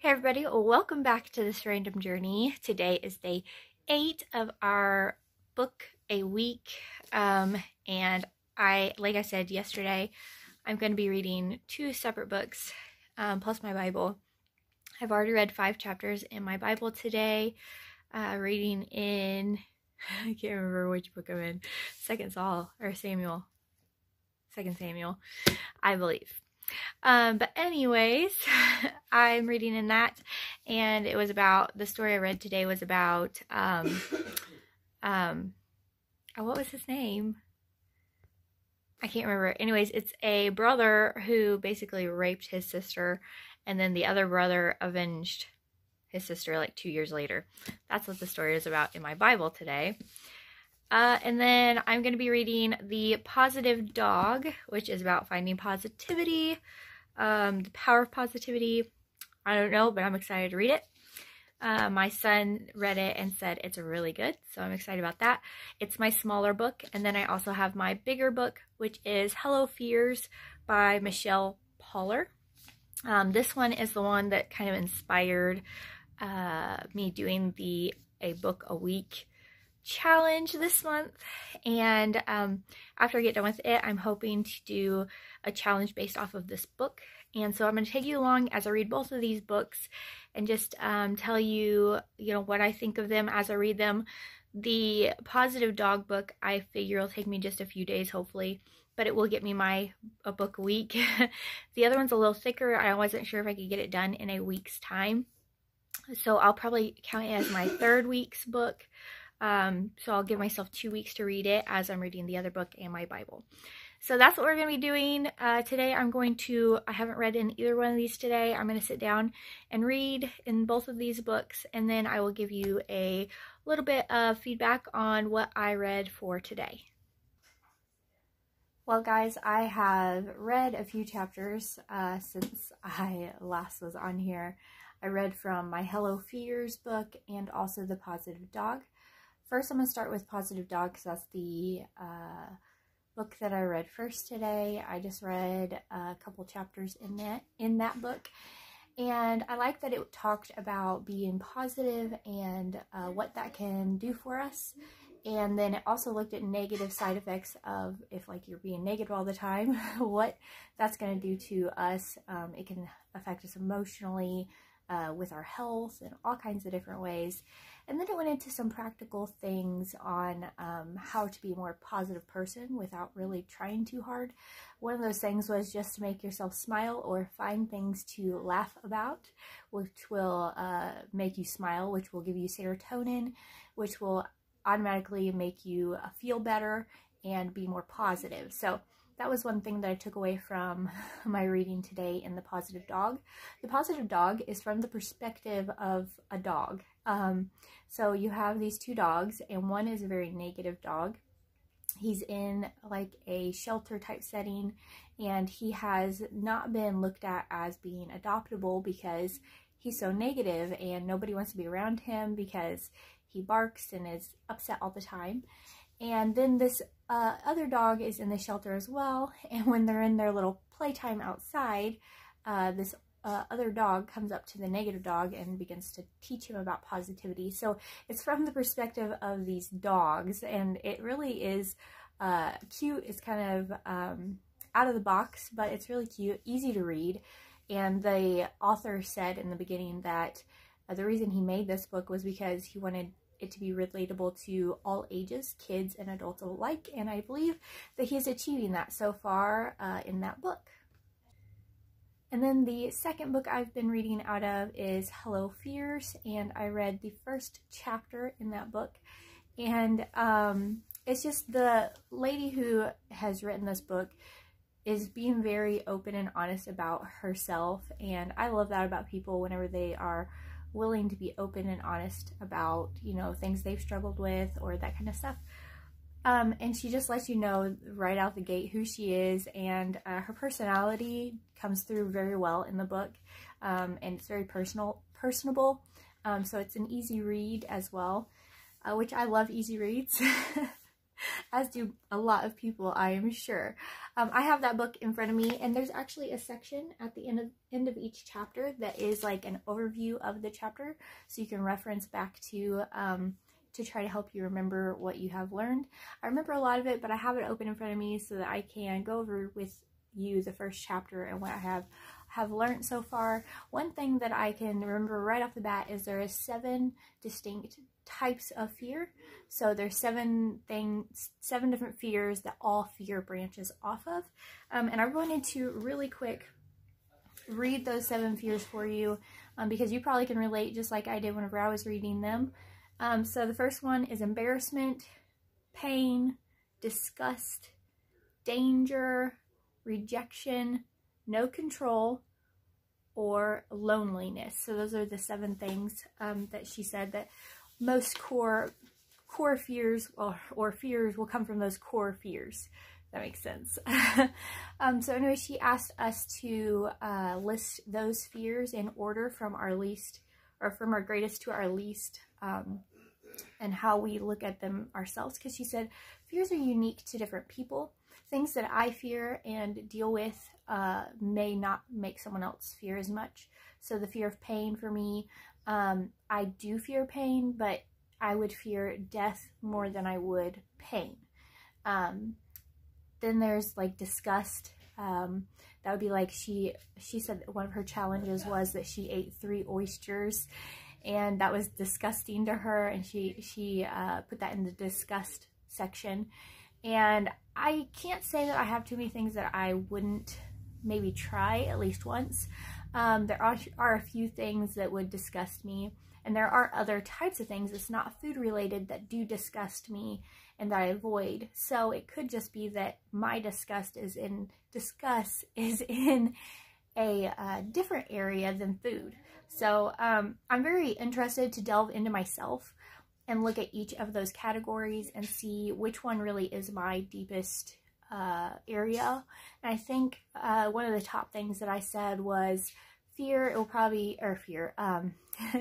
Hey everybody, welcome back to This Random Journey. Today is day 8 of our book a week, and like I said yesterday, I'm going to be reading 2 separate books, plus my Bible. I've already read 5 chapters in my Bible today, reading in, I can't remember which book I'm in, 2 Samuel, I believe. But anyways, I'm reading in that, and it was about, the story I read today was about, what was his name? I can't remember. Anyways, it's a brother who basically raped his sister, and then the other brother avenged his sister like 2 years later. That's what the story is about in my Bible today. And then I'm going to be reading The Positive Dog, which is about finding positivity, the power of positivity. I don't know, but I'm excited to read it. My son read it and said it's really good, so I'm excited about that. It's my smaller book, and then I also have my bigger book, which is Hello Fears by Michelle Poller. This one is the one that kind of inspired me doing a book a week challenge this month, and after I get done with it, I'm hoping to do a challenge based off of this book. And so I'm going to take you along as I read both of these books and just tell you, what I think of them as I read them. The Positive Dog book, I figure will take me just a few days, hopefully, but it will get me a book a week. The other one's a little thicker. I wasn't sure if I could get it done in a week's time, so I'll probably count it as my 3rd week's book. So I'll give myself 2 weeks to read it as I'm reading the other book and my Bible. So that's what we're going to be doing. Today I haven't read in either one of these today. I'm going to sit down and read in both of these books, and then I will give you a little bit of feedback on what I read for today. Well guys, I have read a few chapters since I last was on here. I read from my Hello Fears book and also The Positive Dog. First, I'm going to start with Positive Dog because that's the book that I read first today. I just read a couple chapters in that book, and I like that it talked about being positive and what that can do for us. And then it also looked at negative side effects of if you're being negative all the time, what that's going to do to us. It can affect us emotionally, with our health and all kinds of different ways. And then it went into some practical things on how to be a more positive person without really trying too hard. One of those things was just to make yourself smile or find things to laugh about, which will make you smile, which will give you serotonin, which will automatically make you feel better and be more positive. So that was one thing that I took away from my reading today in The Positive Dog. The Positive Dog is from the perspective of a dog. So you have these 2 dogs, and one is a very negative dog. He's in like a shelter type setting, and he has not been looked at as being adoptable because he's so negative and nobody wants to be around him because he barks and is upset all the time. And then this other dog is in the shelter as well, and when they're in their little playtime outside, this other dog comes up to the negative dog and begins to teach him about positivity. So it's from the perspective of these dogs, and it really is cute. It's kind of out of the box, but it's really cute, easy to read. And the author said in the beginning that the reason he made this book was because he wanted it to be relatable to all ages, kids and adults alike, and I believe that he is achieving that so far in that book. And then the second book I've been reading out of is Hello Fears, and I read the first chapter in that book, and it's just the lady who has written this book is being very open and honest about herself, and I love that about people whenever they are willing to be open and honest about, things they've struggled with or that kind of stuff. And she just lets you know right out the gate who she is, and her personality comes through very well in the book, and it's very personable, so it's an easy read as well, which I love easy reads. as do a lot of people, I am sure. I have that book in front of me, and there's actually a section at the end of each chapter that is like an overview of the chapter, so you can reference back to try to help you remember what you have learned. I remember a lot of it, but I have it open in front of me so that I can go over with you the first chapter and what I have learned so far. One thing that I can remember right off the bat is there is 7 distinct types of fear. So there's 7 different fears that all fear branches off of. And I wanted to really quick read those 7 fears for you because you probably can relate just like I did whenever I was reading them. So the first one is embarrassment, pain, disgust, danger, rejection, no control, or loneliness. So those are the 7 things that she said that most core fears or fears will come from those core fears. That makes sense. So anyway, she asked us to list those fears in order from our least, or from our greatest to our least, and how we look at them ourselves, because she said fears are unique to different people. Things that I fear and deal with may not make someone else fear as much. So the fear of pain for me, I do fear pain, but I would fear death more than I would pain. Then there's like disgust. That would be like she said one of her challenges was that she ate 3 oysters, and that was disgusting to her, and she put that in the disgust section. And I can't say that I have too many things that I wouldn't maybe try at least once. There are a few things that would disgust me, and there are other types of things that's not food related that do disgust me and that I avoid. So it could just be that my disgust is in a different area than food. So I'm very interested to delve into myself and look at each of those categories and see which one really is my deepest area. And I think one of the top things that I said was fear. It will probably, or fear,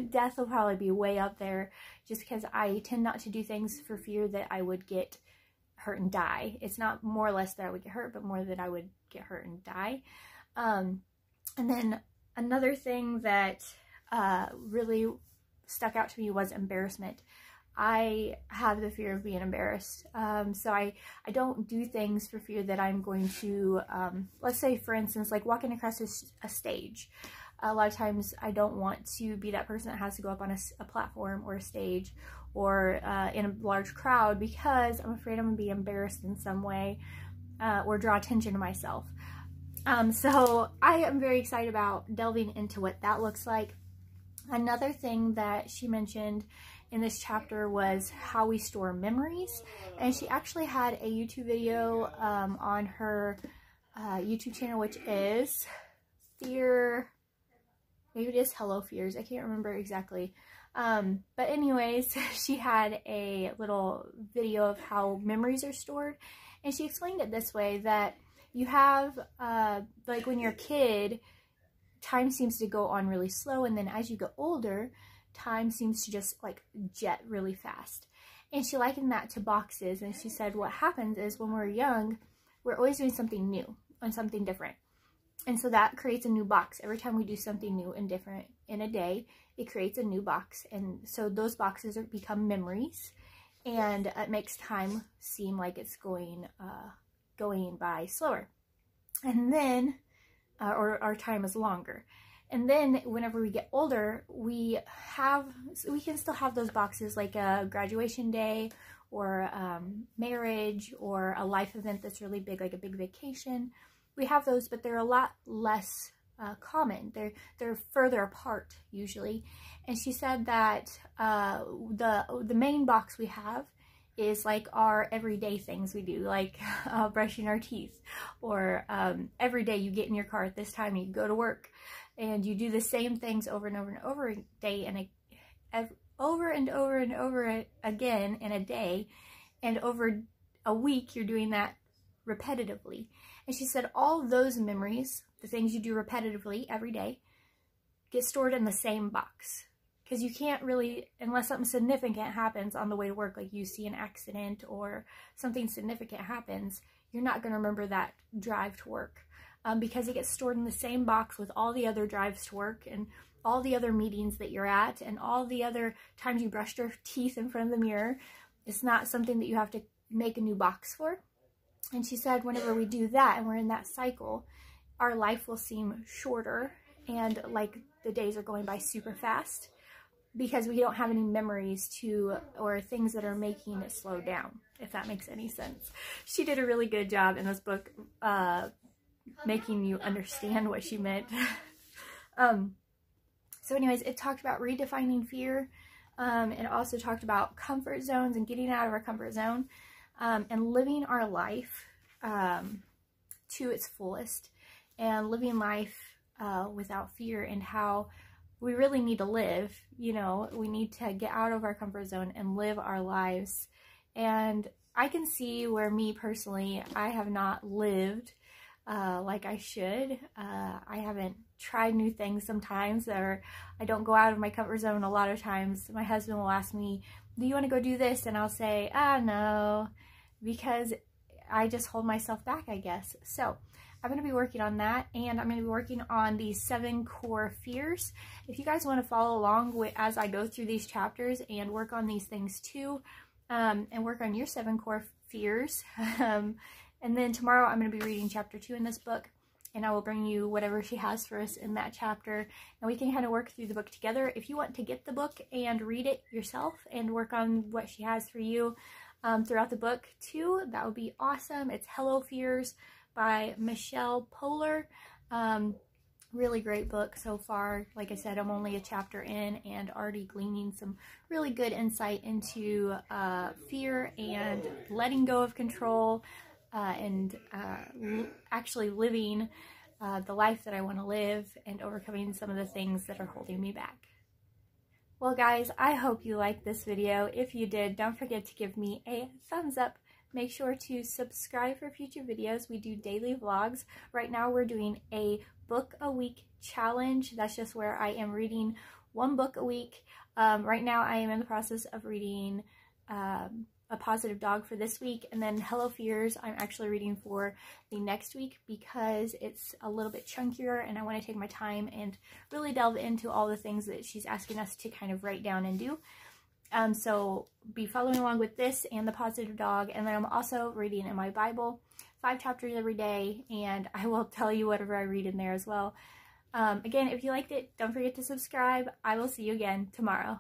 death will probably be way up there, just because I tend not to do things for fear that I would get hurt and die. It's not more or less that I would get hurt, but more that I would get hurt and die. And then another thing that really stuck out to me was embarrassment. I have the fear of being embarrassed. So I don't do things for fear that I'm going to, let's say for instance, like walking across a stage. A lot of times I don't want to be that person that has to go up on a platform or a stage or in a large crowd, because I'm afraid I'm going to be embarrassed in some way or draw attention to myself. So I am very excited about delving into what that looks like. Another thing that she mentioned in this chapter was how we store memories, and she actually had a YouTube video on her YouTube channel, which is maybe it is Hello Fears, I can't remember exactly, but anyways, she had a little video of how memories are stored, and she explained it this way, that you have like when you're a kid, time seems to go on really slow, and then as you get older, time seems to just like jet really fast. And she likened that to boxes, and she said what happens is when we're young, we're always doing something new and something different, and so that creates a new box. Every time we do something new and different in a day, it creates a new box, and so those boxes become memories, and it makes time seem like it's going by slower, and then or our time is longer. And then whenever we get older, we can still have those boxes, like a graduation day or marriage or a life event that's really big, like a big vacation. We have those, but they're a lot less common. They're further apart usually. And she said that the main box we have is like our everyday things we do, like brushing our teeth, or every day you get in your car at this time and you go to work, and you do the same things over and over and over a day, and over and over and over again in a day, and over a week you're doing that repetitively. And she said all those memories, the things you do repetitively every day, get stored in the same box. because you can't really, unless something significant happens on the way to work, like you see an accident or something significant happens, you're not going to remember that drive to work, because it gets stored in the same box with all the other drives to work and all the other meetings that you're at and all the other times you brushed your teeth in front of the mirror. It's not something that you have to make a new box for. And she said whenever we do that and we're in that cycle, our life will seem shorter and like the days are going by super fast because we don't have any memories to, or things that are making it slow down, if that makes any sense. She did a really good job in this book making you understand what she meant. So anyways, it talked about redefining fear. It also talked about comfort zones and getting out of our comfort zone, and living our life to its fullest, and living life without fear, and how we really need to live. You know, we need to get out of our comfort zone and live our lives. And I can see where me personally, I have not lived like I should. I haven't tried new things sometimes, or I don't go out of my comfort zone a lot of times. My husband will ask me, do you want to go do this? And I'll say, no, because I just hold myself back, I guess. So I'm going to be working on that, and I'm going to be working on these 7 core fears. If you guys want to follow along as I go through these chapters and work on these things too, and work on your 7 core fears, and then tomorrow I'm going to be reading chapter 2 in this book, and I will bring you whatever she has for us in that chapter, and we can kind of work through the book together. If you want to get the book and read it yourself and work on what she has for you throughout the book too, that would be awesome. It's Hello Fears by Michelle Poehler. Really great book so far. Like I said, I'm only a chapter in and already gleaning some really good insight into fear and letting go of control, and actually living the life that I want to live and overcoming some of the things that are holding me back. Well guys, I hope you liked this video. If you did, don't forget to give me a thumbs up. Make sure to subscribe for future videos. We do daily vlogs. Right now we're doing a book a week challenge. That's just where I am reading 1 book a week. Right now I am in the process of reading A Positive Dog for this week, and then Hello Fears I'm actually reading for the next week because it's a little bit chunkier and I want to take my time and really delve into all the things that she's asking us to kind of write down and do. So be following along with this and The Positive Dog, and then I'm also reading in my Bible 5 chapters every day, and I will tell you whatever I read in there as well. Again, if you liked it, don't forget to subscribe. I will see you again tomorrow.